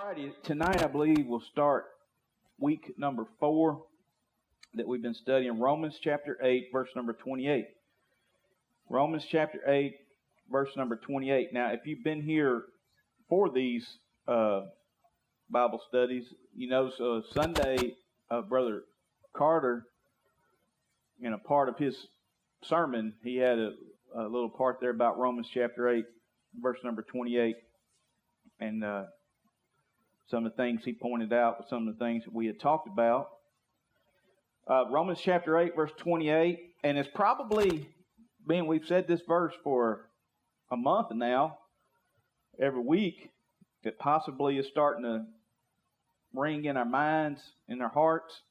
righty, tonight I believe we'll start week number 4 that we've been studying, Romans chapter 8, verse number 28. Romans chapter 8, verse number 28. Now, if you've been here for these Bible studies, you know, Sunday, Brother Carter, in a part of his sermon, he had a little part there about Romans chapter 8, verse number 28. And some of the things he pointed out were some of the things that we had talked about. Romans chapter 8, verse 28. And it's probably been, we've said this verse for a month now, every week. It possibly is starting to ring in our minds, in our hearts.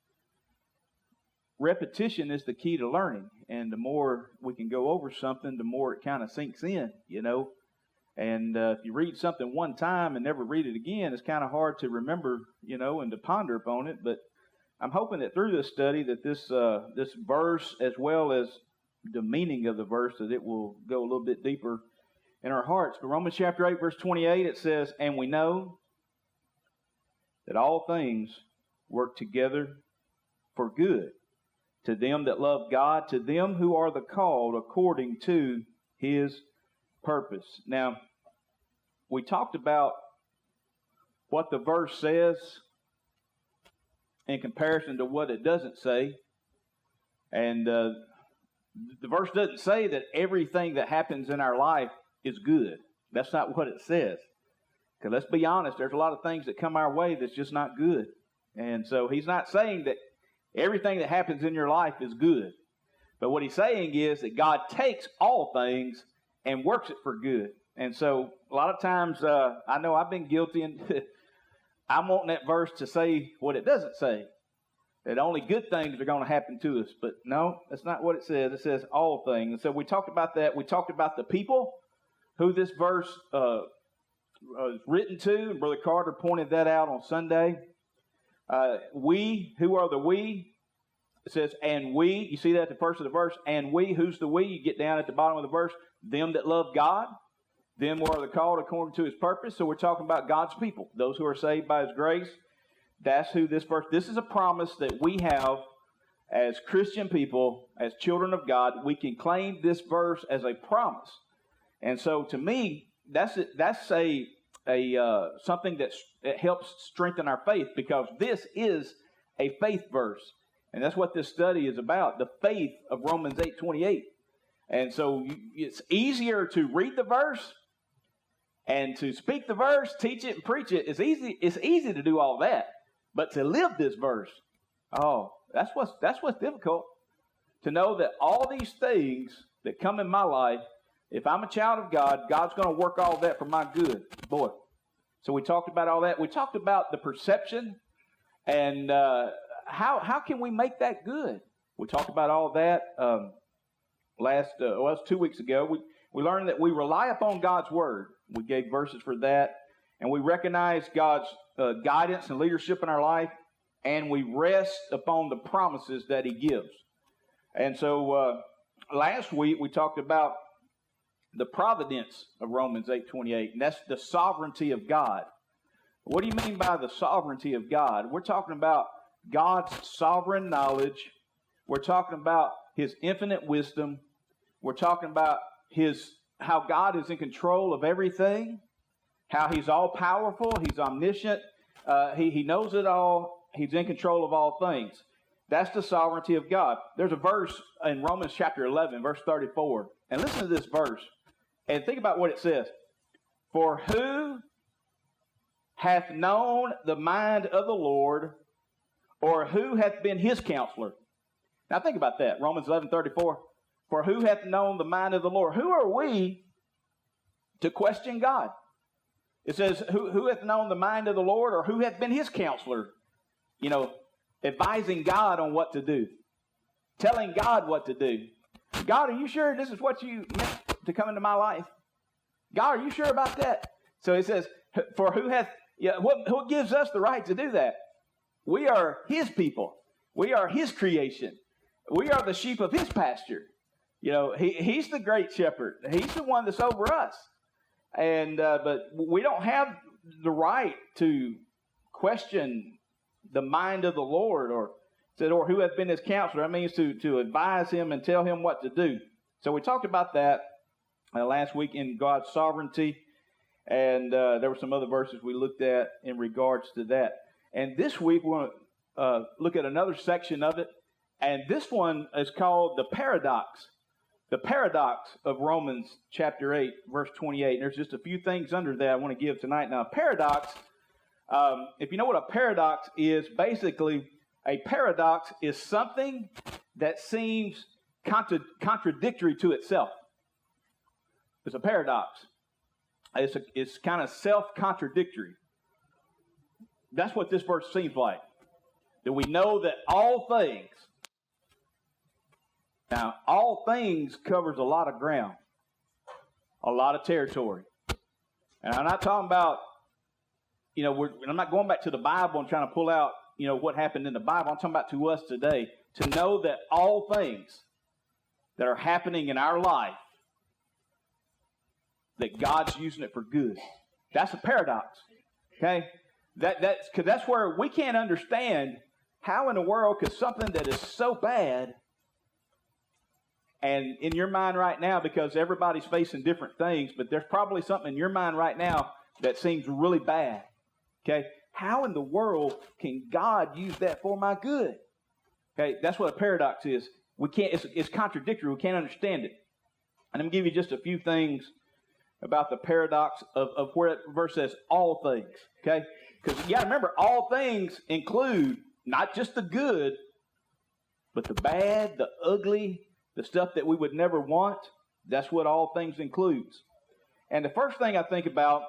Repetition is the key to learning. And the more we can go over something, the more it kind of sinks in, you know. And if you read something one time and never read it again, it's kind of hard to remember, you know, and to ponder upon it. But I'm hoping that through this study that this verse, as well as the meaning of the verse, that it will go a little bit deeper in our hearts. But Romans chapter 8, verse 28, it says, "And we know that all things work together for good to them that love God, to them who are the called according to His purpose." Now, we talked about what the verse says in comparison to what it doesn't say. And the verse doesn't say that everything that happens in our life is good. That's not what it says. Because let's be honest, there's a lot of things that come our way that's just not good. And so he's not saying that everything that happens in your life is good. But what he's saying is that God takes all things and works it for good. And so a lot of times, I know I've been guilty, and I'm wanting that verse to say what it doesn't say, that only good things are going to happen to us. But no, that's not what it says. It says all things. And so we talked about that. We talked about the people who this verse was written to, and Brother Carter pointed that out on Sunday. We, who are the we? It says, and we, you see that at the first of the verse, and we, who's the we? You get down at the bottom of the verse, them that love God, them who are the called according to His purpose. So we're talking about God's people, those who are saved by His grace. That's who this verse, this is a promise that we have as Christian people, as children of God. We can claim this verse as a promise. And so to me, that's something that helps strengthen our faith, because this is a faith verse. And that's what this study is about, the faith of Romans 8:28. And so it's easier to read the verse and to speak the verse, teach it and preach it. It's easy to do all that. But to live this verse, that's what's difficult. To know that all these things that come in my life, if I'm a child of God, God's going to work all that for my good. Boy. So we talked about all that. We talked about the perception and how can we make that good? We talked about all that it was 2 weeks ago. We learned that we rely upon God's Word. We gave verses for that. And we recognize God's guidance and leadership in our life. And we rest upon the promises that He gives. And so last week we talked about the providence of Romans 8:28. And that's the sovereignty of God. What do you mean by the sovereignty of God? We're talking about God's sovereign knowledge. We're talking about His infinite wisdom. We're talking about how God is in control of everything, how He's all powerful, He's omniscient, He knows it all, He's in control of all things. That's the sovereignty of God. There's a verse in Romans chapter 11, verse 34. And listen to this verse and think about what it says. "For who hath known the mind of the Lord, or who hath been His counselor?" Now think about that. Romans 11:34. "For who hath known the mind of the Lord?" Who are we to question God? It says, who hath known the mind of the Lord, or who hath been His counselor? You know, advising God on what to do. Telling God what to do. God, are you sure this is what you meant to come into my life? God, are you sure about that? So it says, for who hath, what gives us the right to do that? We are His people. We are His creation. We are the sheep of His pasture. You know, He's the great shepherd. He's the one that's over us. And but we don't have the right to question the mind of the Lord, or said, or who hath been his counselor. That means to advise him and tell him what to do. So we talked about that last week in God's sovereignty, and there were some other verses we looked at in regards to that. And this week we're going to look at another section of it, and this one is called the paradox. The paradox of Romans chapter 8, verse 28. And there's just a few things under that I want to give tonight. Now, a paradox, if you know what a paradox is, basically, a paradox is something that seems contradictory to itself. It's a paradox. It's kind of self-contradictory. That's what this verse seems like. That we know that all things. Now, all things covers a lot of ground, a lot of territory. And I'm not talking about, I'm not going back to the Bible and trying to pull out, what happened in the Bible. I'm talking about to us today, to know that all things that are happening in our life, that God's using it for good. That's a paradox, okay? That's where we can't understand how in the world could something that is so bad. And in your mind right now, because everybody's facing different things, but there's probably something in your mind right now that seems really bad. Okay? How in the world can God use that for my good? Okay, that's what a paradox is. We can't. It's contradictory. We can't understand it. And I'm going to give you just a few things about the paradox of where that verse says all things. Okay? Because you got to remember, all things include not just the good, but the bad, the ugly, the stuff that we would never want. That's what all things includes. And the first thing I think about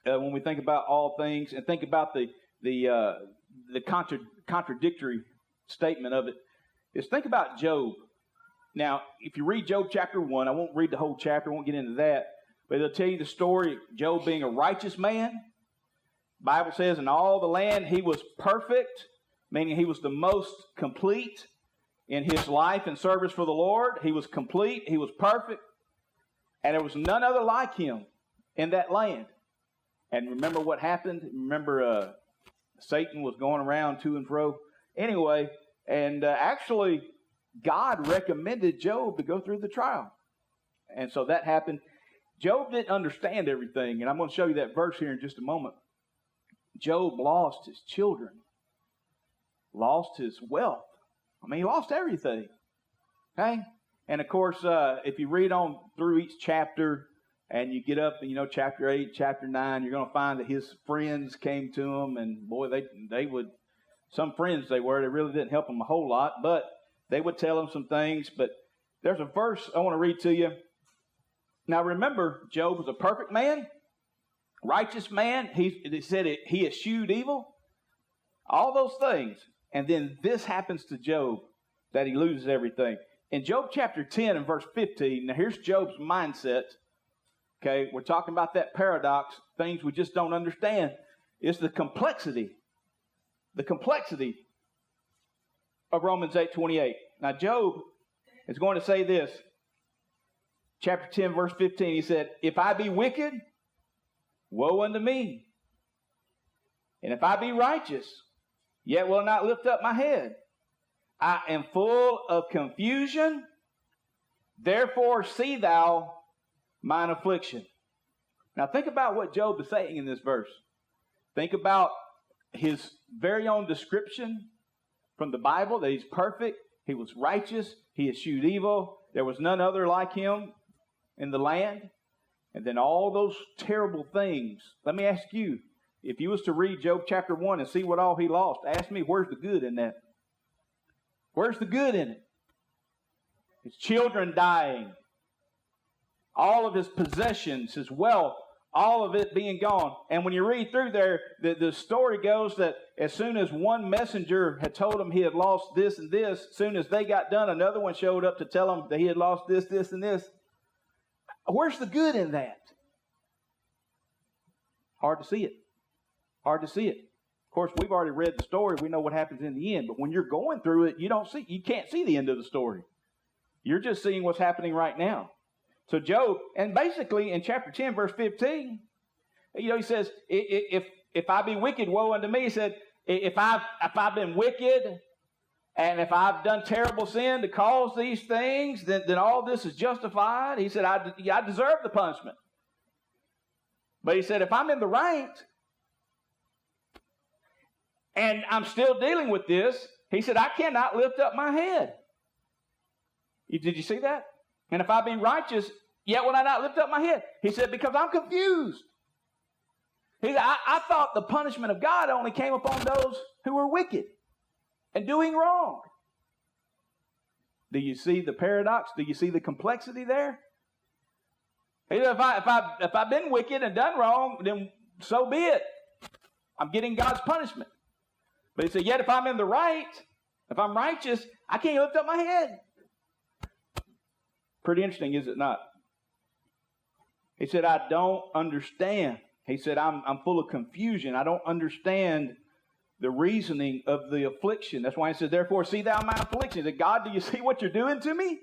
when we think about all things and think about the contradictory statement of it is think about Job. Now, if you read Job chapter 1, I won't read the whole chapter, I won't get into that, but it'll tell you the story of Job being a righteous man. The Bible says in all the land he was perfect, meaning he was the most complete in his life and service for the Lord. He was complete. He was perfect. And there was none other like him in that land. And remember what happened? Remember Satan was going around to and fro. Anyway, and actually God recommended Job to go through the trial. And so that happened. Job didn't understand everything. And I'm going to show you that verse here in just a moment. Job lost his children. Lost his wealth. I mean, he lost everything, okay? And, of course, if you read on through each chapter and you get up, chapter 8, chapter 9, you're going to find that his friends came to him, and, boy, they would, some friends they really didn't help him a whole lot, but they would tell him some things. But there's a verse I want to read to you. Now, remember, Job was a perfect man, righteous man. He said he eschewed evil, all those things. And then this happens to Job, that he loses everything. In Job chapter 10 and verse 15, now here's Job's mindset. Okay, we're talking about that paradox, things we just don't understand. It's the complexity of Romans 8:28. Now Job is going to say this. Chapter 10, verse 15, he said, if I be wicked, woe unto me. And if I be righteous, yet will I not lift up my head. I am full of confusion. Therefore see thou mine affliction. Now think about what Job is saying in this verse. Think about his very own description from the Bible, that he's perfect, he was righteous, he eschewed evil, there was none other like him in the land. And then all those terrible things. Let me ask you, if you was to read Job chapter 1 and see what all he lost, ask me, where's the good in that? Where's the good in it? His children dying. All of his possessions, his wealth, all of it being gone. And when you read through there, the story goes that as soon as one messenger had told him he had lost this and this, as soon as they got done, another one showed up to tell him that he had lost this, this, and this. Where's the good in that? Hard to see it. Hard to see it. Of course, we've already read the story. We know what happens in the end. But when you're going through it, you can't see the end of the story. You're just seeing what's happening right now. So Job, and basically in chapter 10, verse 15, he says, if if I be wicked, woe unto me. He said, if I've been wicked and if I've done terrible sin to cause these things, then all this is justified. He said, I deserve the punishment. But he said, if I'm in the right and I'm still dealing with this, he said, I cannot lift up my head. Did you see that? And if I be righteous, yet will I not lift up my head. He said, because I'm confused. He said, I thought the punishment of God only came upon those who were wicked and doing wrong. Do you see the paradox? Do you see the complexity there? He said, if I've been wicked and done wrong, then so be it. I'm getting God's punishment. But he said, yet if I'm in the right, if I'm righteous, I can't lift up my head. Pretty interesting, is it not? He said, I don't understand. He said, I'm full of confusion. I don't understand the reasoning of the affliction. That's why he said, therefore, see thou my affliction. He said, God, do you see what you're doing to me?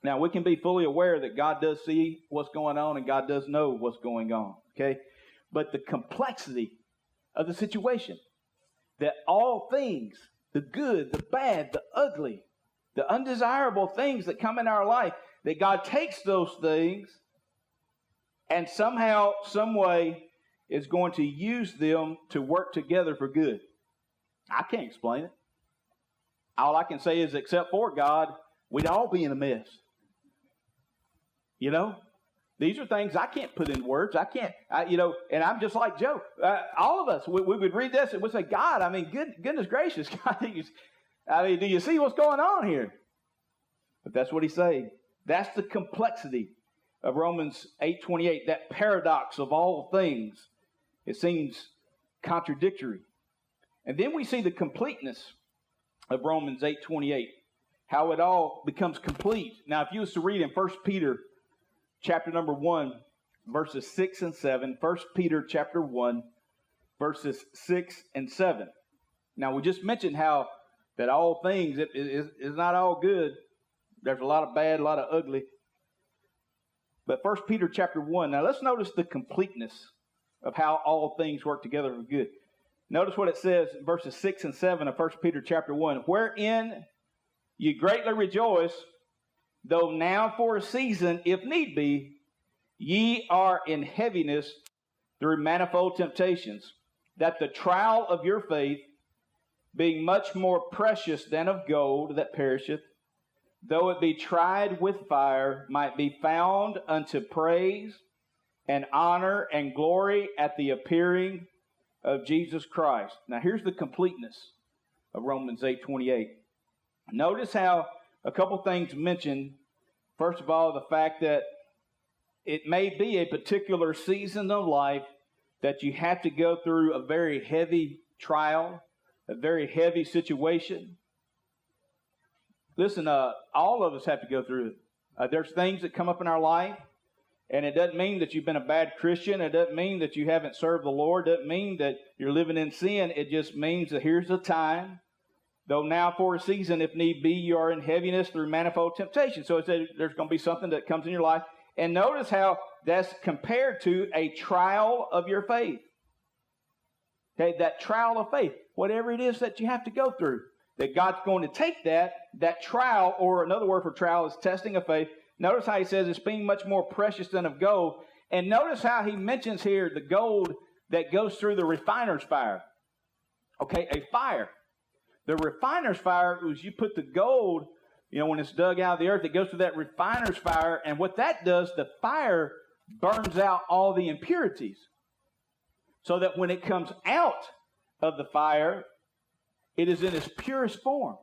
Now, we can be fully aware that God does see what's going on and God does know what's going on. Okay? But the complexity of the situation, that all things, the good, the bad, the ugly, the undesirable things that come in our life, that God takes those things and somehow, some way, is going to use them to work together for good. I can't explain it. All I can say is, except for God, we'd all be in a mess. You know? These are things I can't put in words. I can't, and I'm just like Joe. All of us, we would read this and we'd say, God, I mean, goodness gracious, God, do you see what's going on here? But that's what he's saying. That's the complexity of Romans 8:28, that paradox of all things. It seems contradictory. And then we see the completeness of Romans 8:28, how it all becomes complete. Now, if you was to read in 1 Peter chapter number 1, verses 6 and 7, 1 Peter chapter 1, verses 6 and 7. Now, we just mentioned how that all things is not all good. There's a lot of bad, a lot of ugly. But 1 Peter chapter 1, now let's notice the completeness of how all things work together for good. Notice what it says in verses 6 and 7 of 1 Peter chapter 1. Wherein you greatly rejoice, though now for a season, if need be, ye are in heaviness through manifold temptations, that the trial of your faith, being much more precious than of gold that perisheth, though it be tried with fire, might be found unto praise and honor and glory at the appearing of Jesus Christ. Now here's the completeness of Romans 8:28. Notice how a couple things mentioned. First of all, the fact that it may be a particular season of life that you have to go through a very heavy trial, a very heavy situation. Listen, all of us have to go through it. There's things that come up in our life, and it doesn't mean that you've been a bad Christian. It doesn't mean that you haven't served the Lord. It doesn't mean that you're living in sin. It just means that here's the time, though now for a season, if need be, you are in heaviness through manifold temptation. So it's there's going to be something that comes in your life. And notice how that's compared to a trial of your faith. Okay, that trial of faith, whatever it is that you have to go through, that God's going to take that trial, or another word for trial is testing of faith. Notice how he says it's being much more precious than of gold. And notice how he mentions here the gold that goes through the refiner's fire. Okay, a fire. The refiner's fire is you put the gold, when it's dug out of the earth, it goes through that refiner's fire. And what that does, the fire burns out all the impurities. So that when it comes out of the fire, it is in its purest form.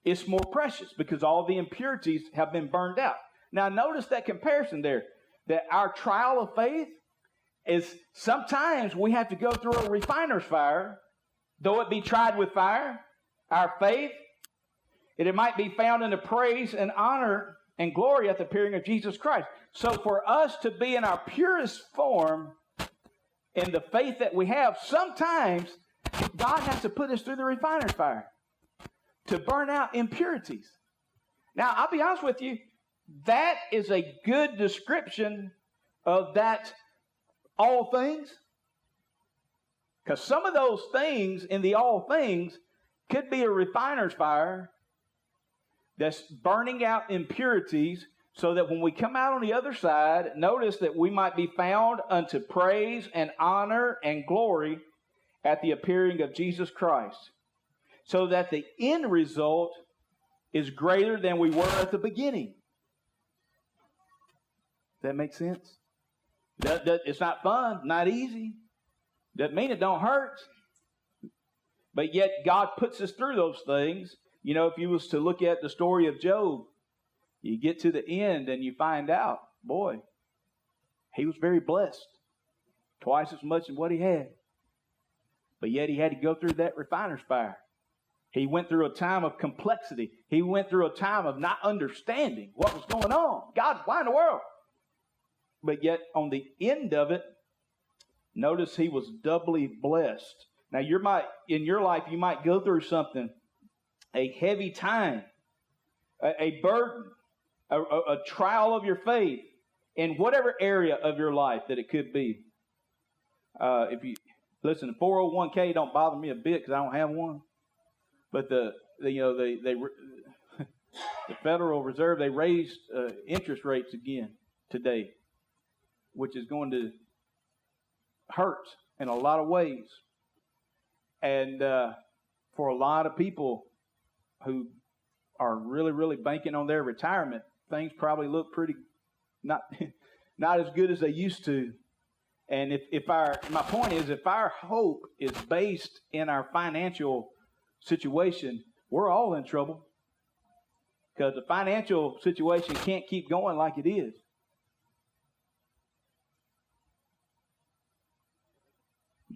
It's more precious because all the impurities have been burned out. Now notice that comparison there, that our trial of faith is sometimes we have to go through a refiner's fire, though it be tried with fire. Our faith, it might be found in the praise and honor and glory at the appearing of Jesus Christ. So for us to be in our purest form in the faith that we have, sometimes God has to put us through the refiner's fire to burn out impurities. Now, I'll be honest with you, that is a good description of that all things? Because some of those things in the all things could be a refiner's fire that's burning out impurities so that when we come out on the other side, notice that we might be found unto praise and honor and glory at the appearing of Jesus Christ. So that the end result is greater than we were at the beginning. Does that make sense? It's not fun, not easy. Doesn't mean it don't hurt. But yet God puts us through those things. You know, if you was to look at the story of Job, you get to the end and you find out, boy, he was very blessed. Twice as much as what he had. But yet he had to go through that refiner's fire. He went through a time of complexity. He went through a time of not understanding what was going on. God, why in the world? But yet on the end of it, notice he was doubly blessed. Now, in your life, you might go through something, a heavy time, a burden, a trial of your faith in whatever area of your life that it could be. If you listen, the 401k don't bother me a bit because I don't have one. But the Federal Reserve, they raised interest rates again today, which is going to hurt in a lot of ways. And for a lot of people who are really, really banking on their retirement, things probably look pretty not as good as they used to. And my point is, if our hope is based in our financial situation, we're all in trouble. Because the financial situation can't keep going like it is.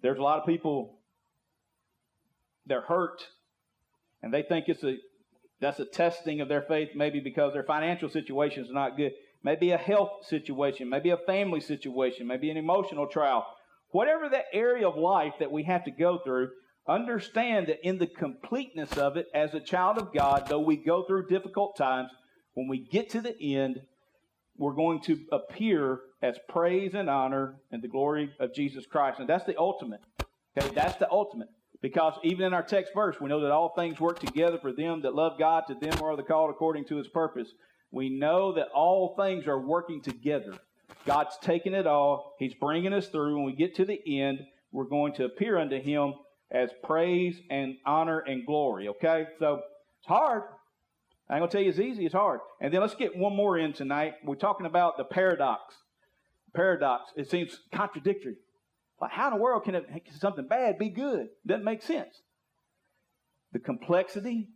There's a lot of people, they're hurt, and they think that's a testing of their faith, maybe because their financial situation is not good. Maybe a health situation, maybe a family situation, maybe an emotional trial. Whatever that area of life that we have to go through, understand that in the completeness of it, as a child of God, though we go through difficult times, when we get to the end, we're going to appear as praise and honor and the glory of Jesus Christ. And that's the ultimate. Okay, that's the ultimate. Because even in our text verse, we know that all things work together for them that love God, to them who are the called according to his purpose. We know that all things are working together. God's taking it all. He's bringing us through. When we get to the end, we're going to appear unto him as praise and honor and glory. Okay? So it's hard. I ain't going to tell you it's easy. It's hard. And then let's get one more in tonight. We're talking about the paradox. Paradox. It seems contradictory. Like, how in the world can something bad be good? Doesn't make sense. The complexity,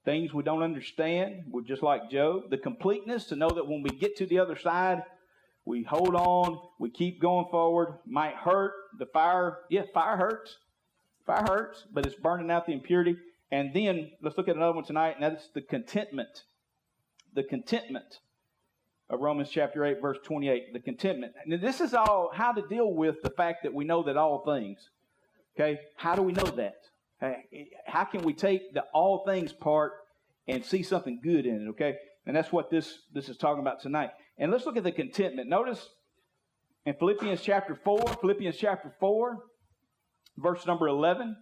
things we don't understand, we're just like Job. The completeness, to know that when we get to the other side, we hold on, we keep going forward. Might hurt. The fire, fire hurts. Fire hurts, but it's burning out the impurity. And then, let's look at another one tonight, and that's the contentment. The contentment of Romans chapter 8, verse 28, the contentment. And this is all how to deal with the fact that we know that all things. Okay? How do we know that? How can we take the all things part and see something good in it? Okay? And that's what this is talking about tonight. And let's look at the contentment. Notice in Philippians chapter 4, verse number 11.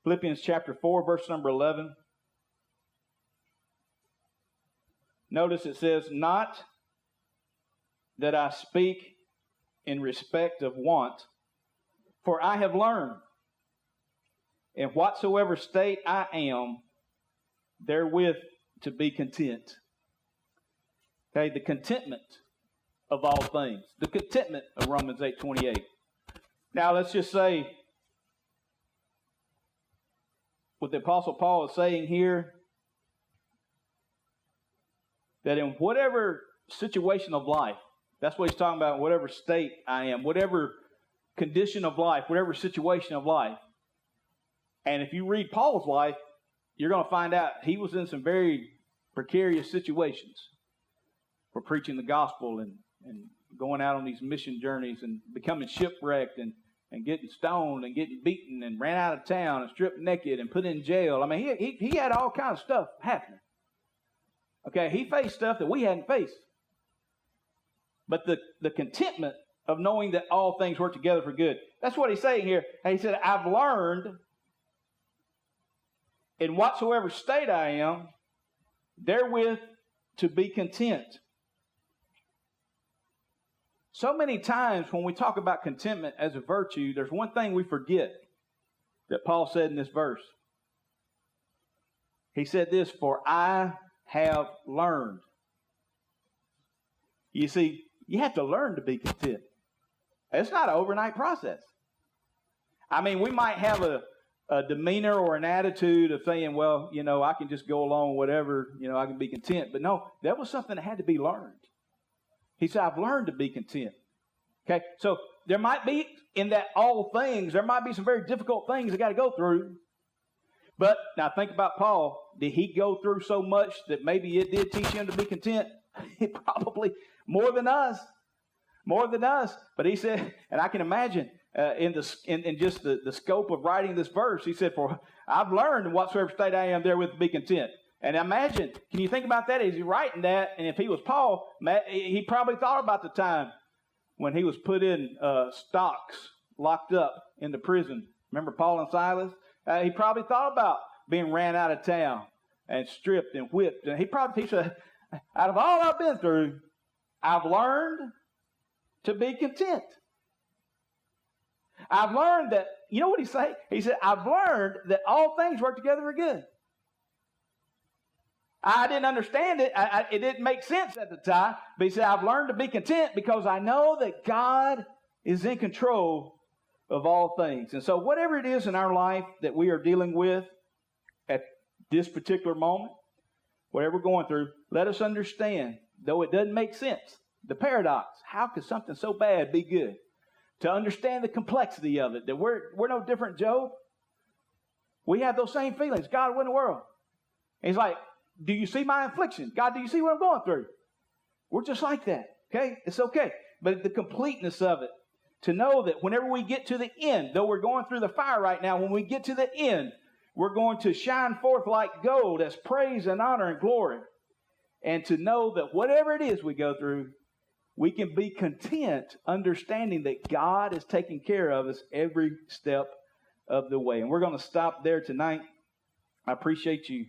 Philippians chapter 4, verse number 11. Notice it says, not that I speak in respect of want, for I have learned in whatsoever state I am, therewith to be content. Okay, the contentment of all things. The contentment of Romans 8:28. Now let's just say what the Apostle Paul is saying here, that in whatever situation of life, that's what he's talking about, whatever state I am, whatever condition of life, whatever situation of life. And if you read Paul's life, you're going to find out he was in some very precarious situations for preaching the gospel and going out on these mission journeys and becoming shipwrecked and getting stoned and getting beaten and ran out of town and stripped naked and put in jail. I mean, he had all kinds of stuff happening. Okay, he faced stuff that we hadn't faced. but the contentment of knowing that all things work together for good. That's what he's saying here. And he said, I've learned in whatsoever state I am, therewith to be content. So many times when we talk about contentment as a virtue, there's one thing we forget that Paul said in this verse. He said this, for I have learned. You see, you have to learn to be content. It's not an overnight process. I mean, we might have a demeanor or an attitude of saying, well, I can just go along with whatever, I can be content. But no, that was something that had to be learned. He said, I've learned to be content. Okay, so there might be, in that all things, there might be some very difficult things that got to go through. But now think about Paul. Did he go through so much that maybe it did teach him to be content? Probably more than us. More than us. But he said, and I can imagine in just the scope of writing this verse, he said, for I've learned in whatsoever state I am therewith to be content. And imagine, can you think about that as he's writing that? And if he was Paul, he probably thought about the time when he was put in stocks, locked up in the prison. Remember Paul and Silas? He probably thought about being ran out of town and stripped and whipped. And he said, out of all I've been through, I've learned to be content. I've learned that, you know what he said? He said, I've learned that all things work together for good. I didn't understand it. It didn't make sense at the time. But he said, I've learned to be content because I know that God is in control of all things. And so whatever it is in our life that we are dealing with at this particular moment, whatever we're going through, let us understand, though it doesn't make sense, the paradox. How could something so bad be good? To understand the complexity of it, that we're no different, Job. We have those same feelings. God, what in the world? And he's like, do you see my affliction? God, do you see what I'm going through? We're just like that, okay? It's okay. But the completeness of it, to know that whenever we get to the end, though we're going through the fire right now, when we get to the end, we're going to shine forth like gold as praise and honor and glory. And to know that whatever it is we go through, we can be content understanding that God is taking care of us every step of the way. And we're going to stop there tonight. I appreciate you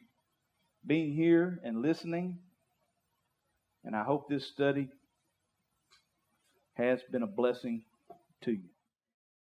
being here and listening. And I hope this study has been a blessing to you.